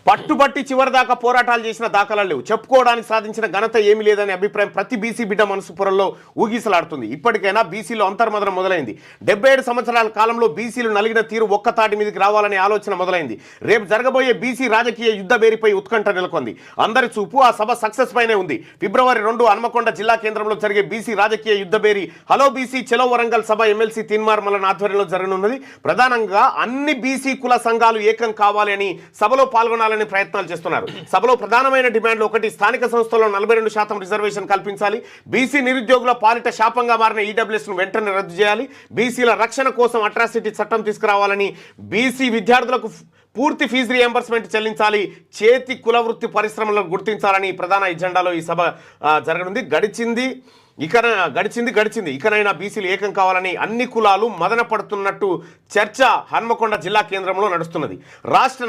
పట్టుబట్టి చివరిదాకా పోరాటాలు చేసిన దాఖలాలు లేవు. చెప్పుకోవడానికి సాధించిన ఘనత ఏమీ లేదనే అభిప్రాయం ప్రతి బీసీ బిడ్డ మనసు పొరల్లో ఊగిసలాడుతుంది. ఇప్పటికైనా బీసీలో అంతర్మదనం మొదలైంది. 77 సంవత్సరాల కాలంలో బీసీలు నలిగిన తీరు ఒక్కతాటి మీదకి రావాలనే ఆలోచన మొదలైంది. రేపు జరగబోయే బీసీ రాజకీయ యుద్ధ బేరిపై ఉత్కంఠ నెలకొంది. అందరి చూపు ఆ సభ సక్సెస్ పైనే ఉంది. ఫిబ్రవరి 2 హన్మకొండ జిల్లా కేంద్రంలో జరిగే బీసీ రాజకీయ యుద్ధ బేరి హలో బీసీ చలో వరంగల్ సభ ఎమ్మెల్సీ తీన్మార్ మల్లన్ ఆధ్వర్యంలో జరగనున్నది. ప్రధానంగా అన్ని బీసీ కుల సంఘాలు ఏకం కావాలి అని సభలో పాల్గొనాలని ప్రయత్నాలు చేస్తున్నారు. సభలో ప్రధానమైన డిమాండ్లు ఒకటి, స్థానిక సంస్థల్లో 42% రిజర్వేషన్ కల్పించాలి. బీసీ నిరుద్యోగుల పాలిట శాపంగా మారిన ఈడబ్ల్యూఎస్ ను వెంటనే రద్దు చేయాలి. బీసీల రక్షణ కోసం అట్రాసిటీ చట్టం తీసుకురావాలని, బీసీ విద్యార్థులకు పూర్తి ఫీజు రియంబర్స్మెంట్ చెల్లించాలి, చేతి కుల వృత్తి పరిశ్రమలను గుర్తించాలని ప్రధాన ఎజెండాలో ఈ సభ జరగనుంది. గడిచింది ఇకనైనా బీసీలు ఏకం కావాలని అన్ని కులాలు మదన పడుతున్నట్టు చర్చ హన్మకొండ జిల్లా కేంద్రంలో నడుస్తున్నది. రాష్ట్ర